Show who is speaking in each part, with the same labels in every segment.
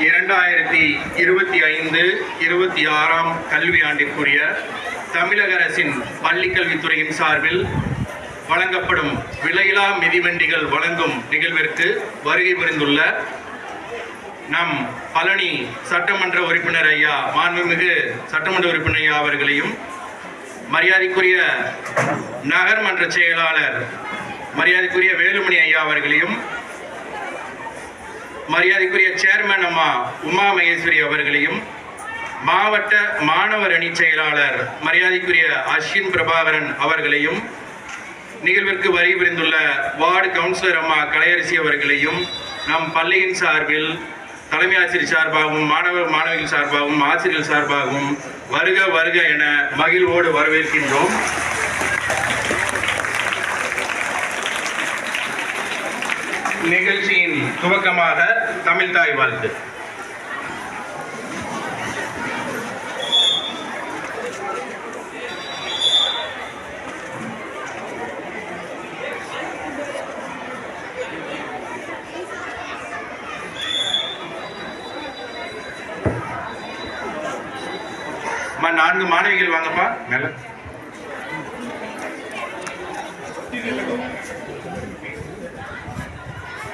Speaker 1: 2025-26 கல்வியாண்டிற்குரிய தமிழக அரசின் பள்ளிக்கல்வித்துறையின் சார்பில் வழங்கப்படும் விலையில்லா மிதிவண்டிகள் வழங்கும் நிகழ்விற்கு வருகை புரிந்துள்ள நம் பழனி சட்டமன்ற உறுப்பினர் ஐயா, மாண்புமிகு சட்டமன்ற உறுப்பினர் ஐயா அவர்களையும், மரியாதைக்குரிய நகர்மன்ற செயலாளர் மரியாதைக்குரிய வேலுமணி ஐயா அவர்களையும், மரியாதைக்குரிய சேர்மன் அம்மா உமா மகேஸ்வரி அவர்களையும், மாவட்ட மாணவர் அணி செயலாளர் மரியாதைக்குரிய அஸ்வின் பிரபாகரன் அவர்களையும், நிகழ்விற்கு வருகை புரிந்துள்ள வார்டு கவுன்சிலர் அம்மா கலையரசி அவர்களையும் நம் பள்ளியின் சார்பில் தலைமை ஆசிரியர் சார்பாகவும் மாணவிகள் சார்பாகவும் ஆசிரியர்கள் சார்பாகவும் வருக வருக என மகிழ்வோடு வரவேற்கின்றோம். நிகழ்ச்சியின் துவக்கமாக தமிழ் தாய் வாழ்த்து. நான்கு மாணவிகள் வாங்கப்பா மேல.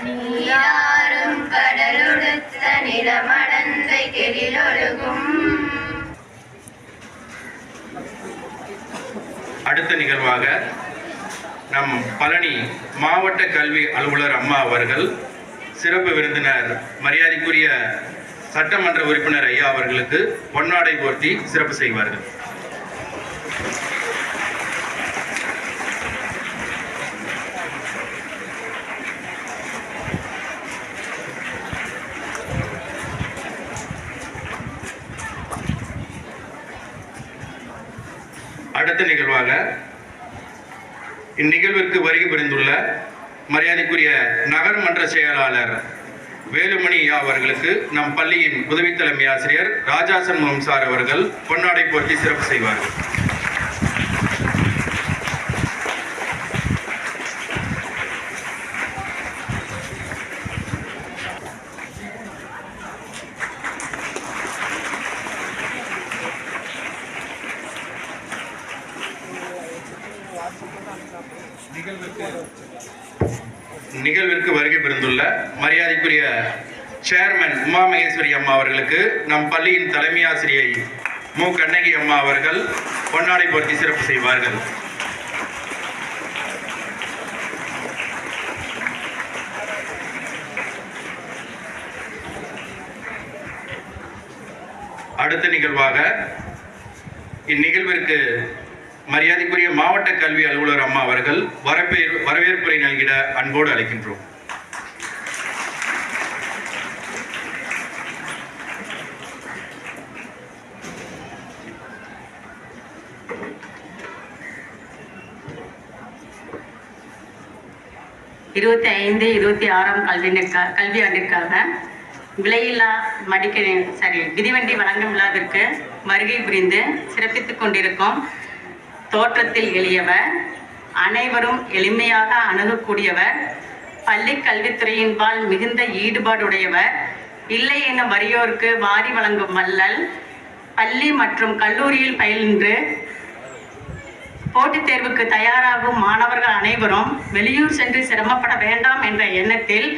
Speaker 2: நீராறும் கடலுடுத்த நிலமடந்தை கெழிலொழுகும்.
Speaker 1: அடுத்த நிகழ்வாக நம் பழனி மாவட்ட கல்வி அலுவலர் அம்மா அவர்கள் சிறப்பு விருந்தினர் மரியாதைக்குரிய சட்டமன்ற உறுப்பினர் ஐயா அவர்களுக்கு பொன்னாடை போர்த்தி சிறப்பு செய்வார்கள். அடுத்த நிகழ்வாக இந்நிகழ்விற்கு வருகை புரிந்துள்ள மரியாதைக்குரிய நகர்மன்ற செயலாளர் வேலுமணி ஐயா அவர்களுக்கு நம் பள்ளியின் உதவி தலைமை ஆசிரியர் ராஜாசன் சார் அவர்கள் பொன்னாடை போர்த்தி சிறப்பு செய்வார்கள். நிகழ்விற்கு வருகை புரிந்துள்ள மரியாதைக்குரிய சேர்மன் உமா மகேஸ்வரி அம்மா அவர்களுக்கு நம் பள்ளியின் தலைமை ஆசிரியை மு கண்ணகி அம்மா அவர்கள் பொன்னாடை போர்த்தி சிறப்பு செய்வார்கள். அடுத்த நிகழ்வாக இந்நிகழ்விற்கு மரியாதைக்குரிய மாவட்ட கல்வி அலுவலர் அம்மா அவர்கள் வரவேற்புரை நல்கிட அன்போடு அழைக்கின்றோம்.
Speaker 3: இருபத்தி 26 கல்வியாண்டிற்காக விலையில்லா மிதிவண்டி வழங்கும் விழாவிற்கு வருகை புரிந்து சிறப்பித்துக் கொண்டிருக்கும் தோற்றத்தில் எளியவர், அனைவரும் எளிமையாக அணுகக்கூடியவர், பள்ளி கல்வித்துறையின்பால் மிகுந்த ஈடுபாடுடையவர், இல்லை என வறியோருக்கு வாரி வழங்கும் வள்ளல், பள்ளி மற்றும் கல்லூரியில் பயின்று போட்டித் தேர்வுக்கு தயாராகும் மாணவர்கள் அனைவரும் வெளியூர் சென்று சிரமப்பட வேண்டாம் என்ற எண்ணத்தில்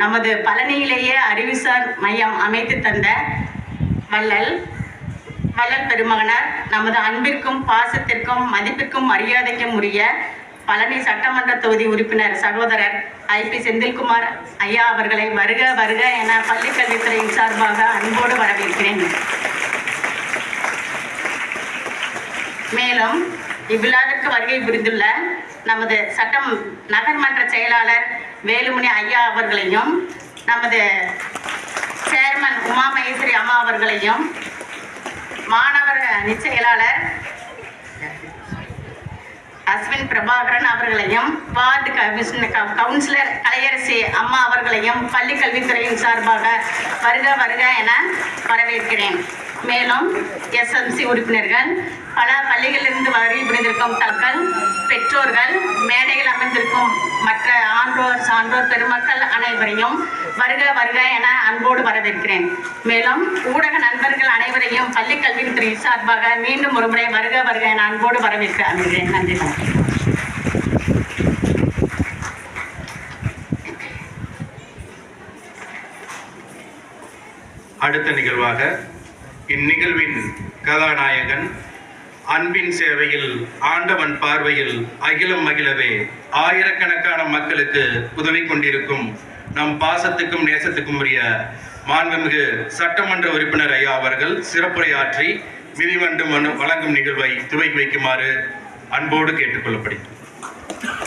Speaker 3: நமது பழனியிலேயே அறிவுசார் மையம் அமைத்து தந்த வள்ளல் பெருமகனார், நமது அன்பிற்கும் பாசத்திற்கும் மதிப்பிற்கும் மரியாதைக்கும் உரிய பழனி சட்டமன்ற தொகுதி உறுப்பினர் சகோதரர் ஐபி செந்தில்குமார் ஐயா அவர்களை வருக வருக என பள்ளிக் கல்வித்துறையின் சார்பாக அன்போடு வரவேற்கிறேன். மேலும் இவ்விழாவிற்கு வருகை புரிந்துள்ள நமது நகர்மன்ற செயலாளர் வேலுமணி ஐயா அவர்களையும், நமது சேர்மன் உமா மகேஸ்வரி அம்மா அவர்களையும், மாணவர் அணி செயலாளர் அஸ்வின் பிரபாகரன் அவர்களையும், வார்டு கவுன்சிலர் கலையரசி அம்மா அவர்களையும் பள்ளி கல்வித்துறையின் சார்பாக வருக வருக என வரவேற்கிறேன். மேலும் எஸ்எம்சி உறுப்பினர்கள், பல பள்ளிகளிலிருந்து வருகை புரிந்திருக்கும் தங்கள் பெற்றோர்கள், மேடையில் அமர்ந்திருக்கும் மற்ற ஆன்றோர் சான்றோர் பெருமக்கள் அனைவரையும் வருக வருக என அன்போடு வரவேற்கிறேன். மேலும் ஊடக நண்பர்கள் அனைவரையும் பள்ளி கல்வித்துறை சார்பாக மீண்டும் ஒருமுறை வருக வருக என அன்போடு வரவேற்க அமைகிறேன். நன்றி.
Speaker 1: அடுத்த நிகழ்வாக இந்நிகழ்வின் கதாநாயகன், அன்பின் சேவையில் ஆண்டவன் பார்வையில் அகிலம் மகிழவே ஆயிரக்கணக்கான மக்களுக்கு உதவி கொண்டிருக்கும் நம் பாசத்துக்கும் நேசத்துக்கும் உரிய மாண்புமிகு சட்டமன்ற உறுப்பினர் ஐயா அவர்கள் சிறப்புரையாற்றி மிதிவண்டு மனு வழங்கும் நிகழ்வை துவக்கி வைக்குமாறு அன்போடு கேட்டுக்கொள்ளப்படுகிறது.